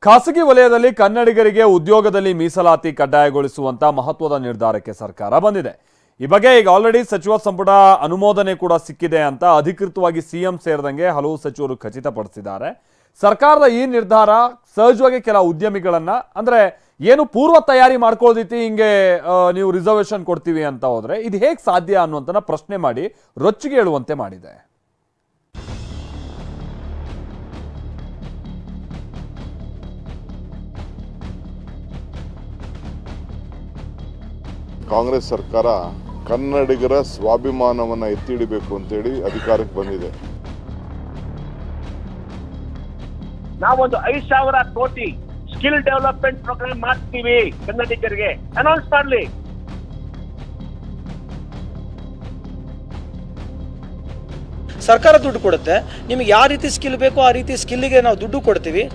ಖಾಸಗಿ ವಲಯದಲ್ಲಿ ಕನ್ನಡಿಗರಿಗೆ ಉದ್ಯೋಗದಲ್ಲಿ ಮೀಸಲಾತಿ ಕಡ್ಡಾಯಗೊಳಿಸುವಂತ ಮಹತ್ವದ ನಿರ್ಧಾರಕ್ಕೆ ಸರ್ಕಾರ ಬಂದಿದೆ. ಈ ಬಗ್ಗೆ ಈಗ ಆಲ್ರೆಡಿ ಸಚಿವ ಸಂಪುಟ ಅನುಮೋದನೆ ಕೂಡ ಸಿಕ್ಕಿದೆ ಅಂತ ಅಧಿಕೃತವಾಗಿ ಸಿಎಂ ಸೇರಿದಂಗೆ ಹಲವು ಸಚಿವರು ಖಚಿತಪಡಿಸಿದ್ದಾರೆ. ಸರ್ಕಾರದ ಈ ನಿರ್ಧಾರ ಸಹಜವಾಗಿ ಕೆಲ ಉದ್ಯಮಿಗಳನ್ನ ಅಂದ್ರೆ ಏನು ಪೂರ್ವ ತಯಾರಿ ಮಾಡ್ಕೊಳ್ಳೋದಿತಿ ಹಿಂಗೆ ನೀವು ರಿಸರ್ವೇಶನ್ ಕೊಡ್ತೀವಿ ಅಂತ ಹೋದ್ರೆ ಇದು ಹೇಗೆ ಸಾಧ್ಯ ಅನ್ನುವಂತ ಪ್ರಶ್ನೆ ಮಾಡಿ ರೊಚ್ಚಿಗೆ ಹೇಳುವಂತೆ ಮಾಡಿದೆ. ಕಾಂಗ್ರೆಸ್ ಸರ್ಕಾರ ಕನ್ನಡಿಗರ ಸ್ವಾಭಿಮಾನವನ್ನು ಎತ್ತಿಡಬೇಕು ಅಂತೇಳಿ ಅಧಿಕಾರಕ್ಕೆ ಬಂದಿದೆ. ನಾವೊಂದು 5,000 ಕೋಟಿ ಸ್ಕಿಲ್ ಡೆವಲಪ್ಮೆಂಟ್ ಪ್ರೋಗ್ರಾಮ್ ಮಾಡ್ತೀವಿ ಕನ್ನಡಿಗರಿಗೆ ಅನೌನ್ಸ್ ಮಾಡಲಿ. ಸರ್ಕಾರ ದುಡ್ಡು ಕೊಡುತ್ತೆ, ನಿಮಗೆ ಯಾವ ರೀತಿ ಸ್ಕಿಲ್ ಬೇಕೋ ಆ ರೀತಿ ಸ್ಕಿಲ್ಗೆ ನಾವು ದುಡ್ಡು ಕೊಡ್ತೀವಿ.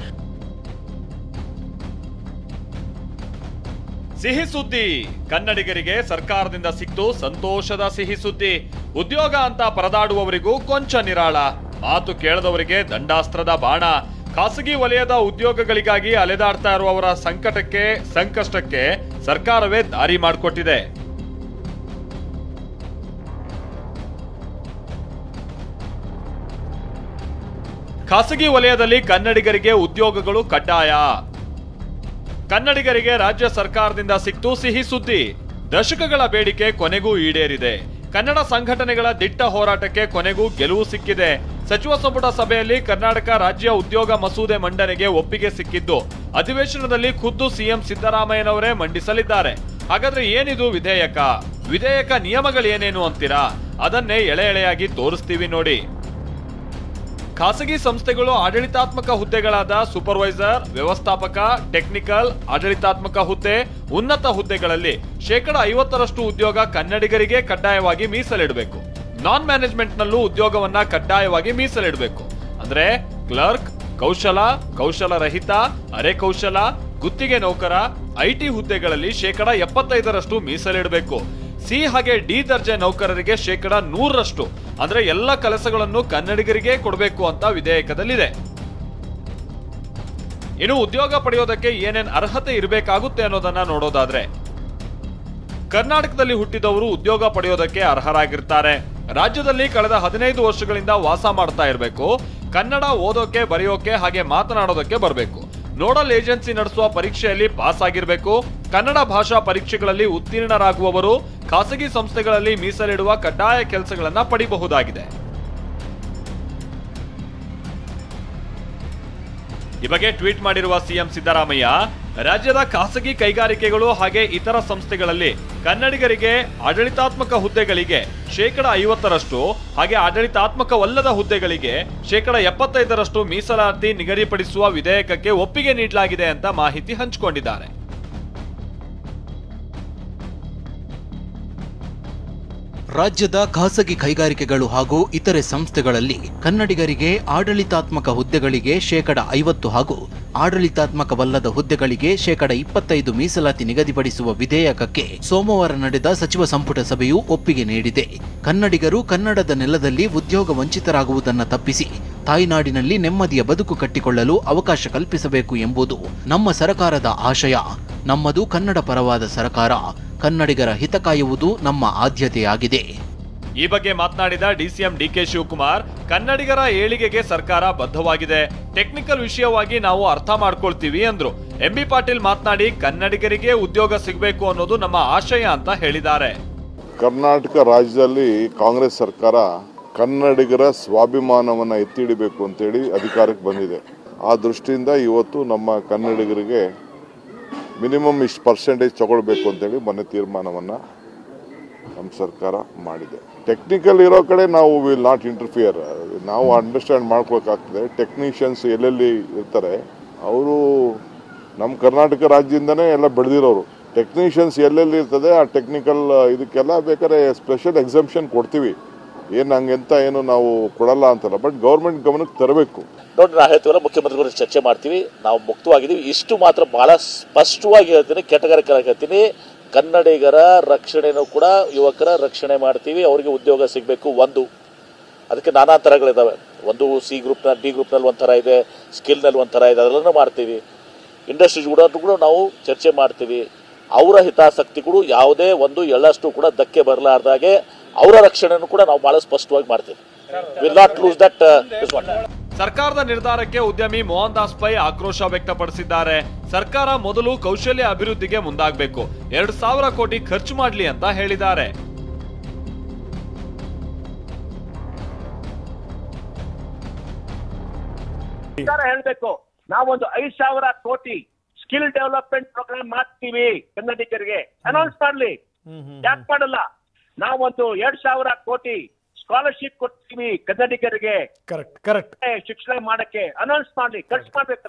ಸಿಹಿ ಸುದ್ದಿ, ಕನ್ನಡಿಗರಿಗೆ ಸರ್ಕಾರದಿಂದ ಸಿಕ್ತು ಸಂತೋಷದ ಸಿಹಿ ಸುದ್ದಿ. ಉದ್ಯೋಗ ಅಂತ ಪರದಾಡುವವರಿಗೂ ಕೊಂಚ ನಿರಾಳ, ಮಾತು ಕೇಳದವರಿಗೆ ದಂಡಾಸ್ತ್ರದ ಬಾಣ. ಖಾಸಗಿ ವಲಯದ ಉದ್ಯೋಗಗಳಿಗಾಗಿ ಅಲೆದಾಡ್ತಾ ಇರುವವರ ಸಂಕಷ್ಟಕ್ಕೆ ಸರ್ಕಾರವೇ ದಾರಿ ಮಾಡಿಕೊಟ್ಟಿದೆ. ಖಾಸಗಿ ವಲಯದಲ್ಲಿ ಕನ್ನಡಿಗರಿಗೆ ಉದ್ಯೋಗಗಳು ಕಡ್ಡಾಯ. ಕನ್ನಡಿಗರಿಗೆ ರಾಜ್ಯ ಸರ್ಕಾರದಿಂದ ಸಿಕ್ತು ಸಿಹಿ ಸುದ್ದಿ. ದಶಕಗಳ ಬೇಡಿಕೆ ಕೊನೆಗೂ ಈಡೇರಿದೆ. ಕನ್ನಡ ಸಂಘಟನೆಗಳ ದಿಟ್ಟ ಹೋರಾಟಕ್ಕೆ ಕೊನೆಗೂ ಗೆಲುವು ಸಿಕ್ಕಿದೆ. ಸಚಿವ ಸಂಪುಟ ಸಭೆಯಲ್ಲಿ ಕರ್ನಾಟಕ ರಾಜ್ಯ ಉದ್ಯೋಗ ಮಸೂದೆ ಮಂಡನೆಗೆ ಒಪ್ಪಿಗೆ ಸಿಕ್ಕಿದ್ದು ಅಧಿವೇಶನದಲ್ಲಿ ಖುದ್ದು ಸಿಎಂ ಸಿದ್ದರಾಮಯ್ಯನವರೇ ಮಂಡಿಸಲಿದ್ದಾರೆ. ಹಾಗಾದ್ರೆ ಏನಿದು ವಿಧೇಯಕ ನಿಯಮಗಳೇನೇನು ಅಂತೀರಾ? ಅದನ್ನೇ ಎಳೆ ಎಳೆಯಾಗಿ ತೋರಿಸ್ತೀವಿ ನೋಡಿ. ಖಾಸಗಿ ಸಂಸ್ಥೆಗಳು ಆಡಳಿತಾತ್ಮಕ ಹುದ್ದೆಗಳಾದ ಸೂಪರ್ವೈಸರ್, ವ್ಯವಸ್ಥಾಪಕ, ಟೆಕ್ನಿಕಲ್, ಆಡಳಿತಾತ್ಮಕ ಹುದ್ದೆ, ಉನ್ನತ ಹುದ್ದೆಗಳಲ್ಲಿ 50% ಉದ್ಯೋಗ ಕನ್ನಡಿಗರಿಗೆ ಕಡ್ಡಾಯವಾಗಿ ಮೀಸಲಿಡಬೇಕು. ನಾನ್ ಮ್ಯಾನೇಜ್ಮೆಂಟ್ ನಲ್ಲೂ ಉದ್ಯೋಗವನ್ನ ಕಡ್ಡಾಯವಾಗಿ ಮೀಸಲಿಡಬೇಕು. ಅಂದ್ರೆ ಕ್ಲರ್ಕ್, ಕೌಶಲ ರಹಿತ, ಅರೆ ಕೌಶಲ, ಗುತ್ತಿಗೆ ನೌಕರ, ಐಟಿ ಹುದ್ದೆಗಳಲ್ಲಿ 75% ಮೀಸಲಿಡಬೇಕು. ಸಿ ಹಾಗೆ ಡಿ ದರ್ಜೆ ನೌಕರರಿಗೆ 100% ಅಂದ್ರೆ ಎಲ್ಲ ಕೆಲಸಗಳನ್ನು ಕನ್ನಡಿಗರಿಗೆ ಕೊಡಬೇಕು ಅಂತ ವಿಧೇಯಕದಲ್ಲಿದೆ. ಇನ್ನು ಉದ್ಯೋಗ ಪಡೆಯೋದಕ್ಕೆ ಏನೇನ್ ಅರ್ಹತೆ ಇರಬೇಕಾಗುತ್ತೆ ಅನ್ನೋದನ್ನ ನೋಡೋದಾದ್ರೆ, ಕರ್ನಾಟಕದಲ್ಲಿ ಹುಟ್ಟಿದವರು ಉದ್ಯೋಗ ಪಡೆಯೋದಕ್ಕೆ ಅರ್ಹರಾಗಿರ್ತಾರೆ. ರಾಜ್ಯದಲ್ಲಿ ಕಳೆದ 15 ವರ್ಷಗಳಿಂದ ವಾಸ ಮಾಡ್ತಾ ಇರಬೇಕು. ಕನ್ನಡ ಓದೋಕೆ, ಬರೆಯೋಕೆ ಹಾಗೆ ಮಾತನಾಡೋದಕ್ಕೆ ಬರಬೇಕು. ನೋಡಲ್ ಏಜೆನ್ಸಿ ನಡೆಸುವ ಪರೀಕ್ಷೆಯಲ್ಲಿ ಪಾಸ್ ಆಗಿರಬೇಕು. ಕನ್ನಡ ಭಾಷಾ ಪರೀಕ್ಷೆಗಳಲ್ಲಿ ಉತ್ತೀರ್ಣರಾಗುವವರು ಖಾಸಗಿ ಸಂಸ್ಥೆಗಳಲ್ಲಿ ಮೀಸಲಿಡುವ ಕಡ್ಡಾಯ ಕೆಲಸಗಳನ್ನ ಪಡೆಯಬಹುದಾಗಿದೆ. ಈ ಬಗ್ಗೆ ಟ್ವೀಟ್ ಮಾಡಿರುವ ಸಿಎಂ ಸಿದ್ದರಾಮಯ್ಯ, ರಾಜ್ಯದ ಖಾಸಗಿ ಕೈಗಾರಿಕೆಗಳು ಹಾಗೆ ಇತರ ಸಂಸ್ಥೆಗಳಲ್ಲಿ ಕನ್ನಡಿಗರಿಗೆ ಆಡಳಿತಾತ್ಮಕ ಹುದ್ದೆಗಳಿಗೆ 50% ಹಾಗೆ ಆಡಳಿತಾತ್ಮಕವಲ್ಲದ ಹುದ್ದೆಗಳಿಗೆ 75% ಮೀಸಲಾತಿ ನಿಗದಿಪಡಿಸುವ ವಿಧೇಯಕಕ್ಕೆ ಒಪ್ಪಿಗೆ ನೀಡಲಾಗಿದೆ ಅಂತ ಮಾಹಿತಿ ಹಂಚಿಕೊಂಡಿದ್ದಾರೆ. ರಾಜ್ಯದ ಖಾಸಗಿ ಕೈಗಾರಿಕೆಗಳು ಹಾಗೂ ಇತರೆ ಸಂಸ್ಥೆಗಳಲ್ಲಿ ಕನ್ನಡಿಗರಿಗೆ ಆಡಳಿತಾತ್ಮಕ ಹುದ್ದೆಗಳಿಗೆ 50% ಹಾಗೂ ಆಡಳಿತಾತ್ಮಕವಲ್ಲದ ಹುದ್ದೆಗಳಿಗೆ 25% ಮೀಸಲಾತಿ ನಿಗದಿಪಡಿಸುವ ವಿಧೇಯಕಕ್ಕೆ ಸೋಮವಾರ ನಡೆದ ಸಚಿವ ಸಂಪುಟ ಸಭೆಯು ಒಪ್ಪಿಗೆ ನೀಡಿದೆ. ಕನ್ನಡಿಗರು ಕನ್ನಡದ ನೆಲದಲ್ಲಿ ಉದ್ಯೋಗ ವಂಚಿತರಾಗುವುದನ್ನು ತಪ್ಪಿಸಿ ತಾಯ್ನಾಡಿನಲ್ಲಿ ನೆಮ್ಮದಿಯ ಬದುಕು ಕಟ್ಟಿಕೊಳ್ಳಲು ಅವಕಾಶ ಕಲ್ಪಿಸಬೇಕು ಎಂಬುದು ನಮ್ಮ ಸರ್ಕಾರದ ಆಶಯ. ನಮ್ಮದು ಕನ್ನಡ ಪರವಾದ ಸರ್ಕಾರ. ಕನ್ನಡಿಗರ ಹಿತ ಕಾಯುವುದು ನಮ್ಮ ಆದ್ಯತೆಯಾಗಿದೆ. ಈ ಬಗ್ಗೆ ಮಾತನಾಡಿದ ಡಿಸಿಎಂ ಡಿಕೆ ಶಿವಕುಮಾರ್, ಕನ್ನಡಿಗರ ಏಳಿಗೆಗೆ ಸರ್ಕಾರ ಬದ್ಧವಾಗಿದೆ. ಟೆಕ್ನಿಕಲ್ ವಿಷಯವಾಗಿ ನಾವು ಅರ್ಥ ಮಾಡ್ಕೊಳ್ತೀವಿ ಅಂದ್ರು. ಎಂಬಿ ಪಾಟೀಲ್ ಮಾತನಾಡಿ, ಕನ್ನಡಿಗರಿಗೆ ಉದ್ಯೋಗ ಸಿಗಬೇಕು ಅನ್ನೋದು ನಮ್ಮ ಆಶಯ ಅಂತ ಹೇಳಿದ್ದಾರೆ. ಕರ್ನಾಟಕ ರಾಜ್ಯದಲ್ಲಿ ಕಾಂಗ್ರೆಸ್ ಸರ್ಕಾರ ಕನ್ನಡಿಗರ ಸ್ವಾಭಿಮಾನವನ್ನು ಎತ್ತಿಡಬೇಕು ಅಂತೇಳಿ ಅಧಿಕಾರಕ್ಕೆ ಬಂದಿದೆ. ಆ ದೃಷ್ಟಿಯಿಂದ ಇವತ್ತು ನಮ್ಮ ಕನ್ನಡಿಗರಿಗೆ ಮಿನಿಮಮ್ ಇಷ್ಟು % ತಗೊಳ್ಬೇಕು ಅಂತೇಳಿ ಮೊನ್ನೆ ತೀರ್ಮಾನವನ್ನು ನಮ್ಮ ಸರ್ಕಾರ ಮಾಡಿದೆ. ಟೆಕ್ನಿಕಲ್ ಇರೋ ಕಡೆ ನಾವು ವಿಲ್ ನಾಟ್ ಇಂಟರ್ಫಿಯರ್. ನಾವು ಅಂಡರ್ಸ್ಟ್ಯಾಂಡ್ ಮಾಡ್ಕೊಳಕ್ಕಾಗ್ತದೆ. ಟೆಕ್ನಿಷಿಯನ್ಸ್ ಎಲ್ಲೆಲ್ಲಿ ಇರ್ತಾರೆ ಅವರು ನಮ್ಮ ಕರ್ನಾಟಕ ರಾಜ್ಯದಿಂದನೇ ಎಲ್ಲ ಬೆಳೆದಿರೋರು. ಟೆಕ್ನಿಷಿಯನ್ಸ್ ಎಲ್ಲೆಲ್ಲಿ ಇರ್ತದೆ ಆ ಟೆಕ್ನಿಕಲ್ ಇದಕ್ಕೆಲ್ಲ ಬೇಕಾದ್ರೆ ಸ್ಪೆಷಲ್ ಎಕ್ಸಂಪ್ಷನ್ ಕೊಡ್ತೀವಿ. ಹಂಗೆಂತ ಏನು ನಾವು ಕೊಡಲ್ಲ ಅಂತಲ್ಲ, ಬಟ್ ಗೌರ್ಮೆಂಟ್ ಗಮನಕ್ಕೆ ತರಬೇಕು. ನೋಡಿ, ನಾ ಹೇಳ್ತೀವಲ್ಲ, ಮುಖ್ಯಮಂತ್ರಿಗಳು ಚರ್ಚೆ ಮಾಡ್ತೀವಿ, ನಾವು ಮುಕ್ತವಾಗಿದ್ದೀವಿ. ಇಷ್ಟು ಮಾತ್ರ ಬಹಳ ಸ್ಪಷ್ಟವಾಗಿ ಹೇಳ್ತೀನಿ, ಕೆಟಗರಿಕಲ್ ಹೇಳ್ತೀನಿ. ಕನ್ನಡಿಗರ ರಕ್ಷಣೆನೂ ಕೂಡ ಯುವಕರ ರಕ್ಷಣೆ ಮಾಡ್ತೀವಿ. ಅವರಿಗೆ ಉದ್ಯೋಗ ಸಿಗಬೇಕು. ಅದಕ್ಕೆ ನಾನಾ ಥರಗಳಿದ್ದಾವೆ. ಒಂದು ಸಿ ಗ್ರೂಪ್ನ, ಡಿ ಗ್ರೂಪ್ನಲ್ಲಿ ಒಂಥರ ಇದೆ, ಸ್ಕಿಲ್ನಲ್ಲಿ ಒಂಥರ ಇದೆ, ಅದೆಲ್ಲನೂ ಮಾಡ್ತೀವಿ. ಇಂಡಸ್ಟ್ರೀಸ್ ಕೂಡ ನಾವು ಚರ್ಚೆ ಮಾಡ್ತೀವಿ. ಅವರ ಹಿತಾಸಕ್ತಿಗಳು ಯಾವುದೇ ಒಂದು ಎಳ್ಳಷ್ಟು ಕೂಡ ಧಕ್ಕೆ ಬರಲಾರ್ದಾಗೆ ಅವರ ರಕ್ಷಣೆಯನ್ನು ಕೂಡ ನಾವು ಬಹಳ ಸ್ಪಷ್ಟವಾಗಿ ಮಾಡ್ತೀವಿ. Will not lose that. ಸರ್ಕಾರದ ನಿರ್ಧಾರಕ್ಕೆ ಉದ್ಯಮಿ ಮೋಹನ್ ದಾಸ್ ಪೈ ಆಕ್ರೋಶ ವ್ಯಕ್ತಪಡಿಸಿದ್ದಾರೆ. ಸರ್ಕಾರ ಮೊದಲು ಕೌಶಲ್ಯ ಅಭಿವೃದ್ಧಿಗೆ ಮುಂದಾಗಬೇಕು, 2,000 ಕೋಟಿ ಖರ್ಚು ಮಾಡಲಿ ಅಂತ ಹೇಳಿದ್ದಾರೆ. ಸರ್ಕಾರ ಹೇಳ್ಬೇಕು, ನಾವೊಂದು 5,000 ಕೋಟಿ ಸ್ಕಿಲ್ ಡೆವಲಪ್ಮೆಂಟ್ ಪ್ರೋಗ್ರಾಮ್ ಮಾಡ್ತೀವಿ ಕನ್ನಡಿಗರಿಗೆ ಅನೌನ್ಸ್ ಮಾಡ್ಲಿ. ಯಾಕೆ ಮಾಡಲ್ಲ? ನಾವೊಂದು 2,000 ಕೋಟಿ ಸ್ಕಾಲರ್ಶಿಪ್ ಕೊಡ್ತೀವಿ ಕನ್ನಡಿಗರಿಗೆ ಶಿಕ್ಷಣ ಮಾಡಕ್ಕೆ ಅನೌನ್ಸ್ ಮಾಡ್ಲಿ, ಖರ್ಚು ಮಾಡ್ಬೇಕು.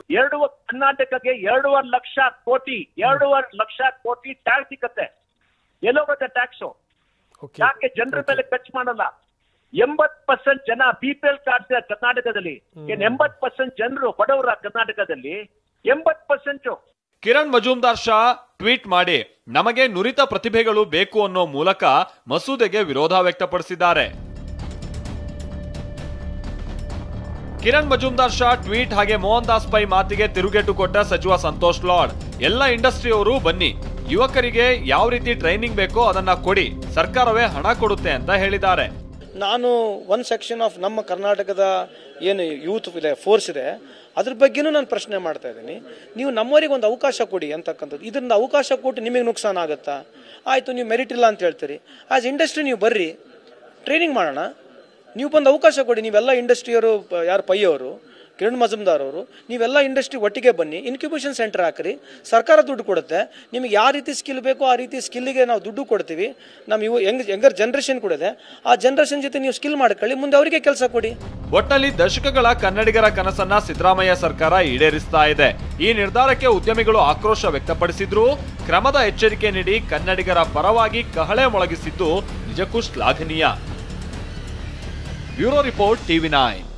ಕರ್ನಾಟಕಕ್ಕೆ 2.5 ಲಕ್ಷ ಕೋಟಿ ಟ್ಯಾಕ್ಸ್ ಸಿಕ್ಕತ್ತೆ. ಎಲ್ಲೋಗುತ್ತೆ ಟ್ಯಾಕ್ಸ್? ಯಾಕೆ ಜನರ ಮೇಲೆ ಖರ್ಚು ಮಾಡಲ್ಲ? 80% ಜನ BPL ಕಾರ್ಡ್ಸ್ ಕರ್ನಾಟಕದಲ್ಲಿ. 80% ಜನರು ಬಡವರ ಕರ್ನಾಟಕದಲ್ಲಿ 80%. ಕಿರಣ್ ಮಜುಮ್ದಾರ್ ಶಾ ಟ್ವೀಟ್ ಮಾಡಿ ನಮಗೆ ನುರಿತ ಪ್ರತಿಭೆಗಳು ಬೇಕು ಅನ್ನೋ ಮೂಲಕ ಮಸೂದೆಗೆ ವಿರೋಧ ವ್ಯಕ್ತಪಡಿಸಿದ್ದಾರೆ. ಕಿರಣ್ ಮಜುಮ್ದಾರ್ ಶಾ ಟ್ವೀಟ್ ಹಾಗೆ ಮೋಹನ್ ದಾಸ್ ಪೈ ಮಾತಿಗೆ ತಿರುಗೇಟು ಕೊಟ್ಟ ಸಚಿವ ಸಂತೋಷ್ ಲಾಡ್, ಎಲ್ಲ ಇಂಡಸ್ಟ್ರಿಯವರು ಬನ್ನಿ, ಯುವಕರಿಗೆ ಯಾವ ರೀತಿ ಟ್ರೈನಿಂಗ್ ಬೇಕೋ ಅದನ್ನ ಕೊಡಿ, ಸರ್ಕಾರವೇ ಹಣ ಕೊಡುತ್ತೆ ಅಂತ ಹೇಳಿದ್ದಾರೆ. ನಾನು ಒಂದು ಸೆಕ್ಷನ್ ಆಫ್ ನಮ್ಮ ಕರ್ನಾಟಕದ ಏನು ಯೂತ್ ಇದೆ, ಫೋರ್ಸ್ ಇದೆ, ಅದ್ರ ಬಗ್ಗೆನೂ ನಾನು ಪ್ರಶ್ನೆ ಮಾಡ್ತಾ ಇದ್ದೀನಿ. ನೀವು ನಮ್ಮವರಿಗೆ ಒಂದು ಅವಕಾಶ ಕೊಡಿ ಅಂತಕ್ಕಂಥದ್ದು. ಇದರಿಂದ ಅವಕಾಶ ಕೊಟ್ಟು ನಿಮಗೆ ನುಕ್ಸಾನ ಆಗುತ್ತಾ? ಆಯಿತು, ನೀವು ಮೆರಿಟ್ ಇಲ್ಲ ಅಂತ ಹೇಳ್ತೀರಿ. ಆಸ್ ಇಂಡಸ್ಟ್ರಿ ನೀವು ಬರ್ರಿ, ಟ್ರೈನಿಂಗ್ ಮಾಡೋಣ, ನೀವು ಬಂದು ಅವಕಾಶ ಕೊಡಿ. ನೀವೆಲ್ಲ ಇಂಡಸ್ಟ್ರಿಯವರು, ಯಾರು ಪೈ ಅವರು, ಕಿರಣ್ ಮಜುಮ್ದಾರ್ ಅವರು, ನೀವೆಲ್ಲ ಇಂಡಸ್ಟ್ರಿ ಒಟ್ಟಿಗೆ ಬನ್ನಿ, ಇನ್ಕ್ಯುಬೇಷನ್ ಸೆಂಟರ್ ಹಾಕಿರಿ, ಸರ್ಕಾರ ದುಡ್ಡು ಕೊಡುತ್ತೆ. ನಿಮಗೆ ಯಾವ ರೀತಿ ಸ್ಕಿಲ್ ಬೇಕೋ ಆ ರೀತಿ ಸ್ಕಿಲ್ಲಿಗೆ ನಾವು ದುಡ್ಡು ಕೊಡ್ತೀವಿ. ನಮ್ಮ ಯಂಗರ್ ಜನರೇಷನ್ ಕೂಡ ಇದೆ, ಆ ಜನರೇಷನ್ ಜೊತೆ ನೀವು ಸ್ಕಿಲ್ ಮಾಡ್ಕೊಳ್ಳಿ, ಮುಂದೆ ಅವರಿಗೆ ಕೆಲಸ ಕೊಡಿ. ಒಟ್ಟಲ್ಲಿ ದಶಕಗಳ ಕನ್ನಡಿಗರ ಕನಸನ್ನ ಸಿದ್ದರಾಮಯ್ಯ ಸರ್ಕಾರ ಈಡೇರಿಸ್ತಾ ಇದೆ. ಈ ನಿರ್ಧಾರಕ್ಕೆ ಉದ್ಯಮಿಗಳು ಆಕ್ರೋಶ ವ್ಯಕ್ತಪಡಿಸಿದ್ರು. ಕ್ರಮದ ಎಚ್ಚರಿಕೆ ನೀಡಿ ಕನ್ನಡಿಗರ ಪರವಾಗಿ ಕಹಳೆ ಮೊಳಗಿಸಿದ್ದು ನಿಜಕ್ಕೂ ಶ್ಲಾಘನೀಯ. Bureau report, TV9.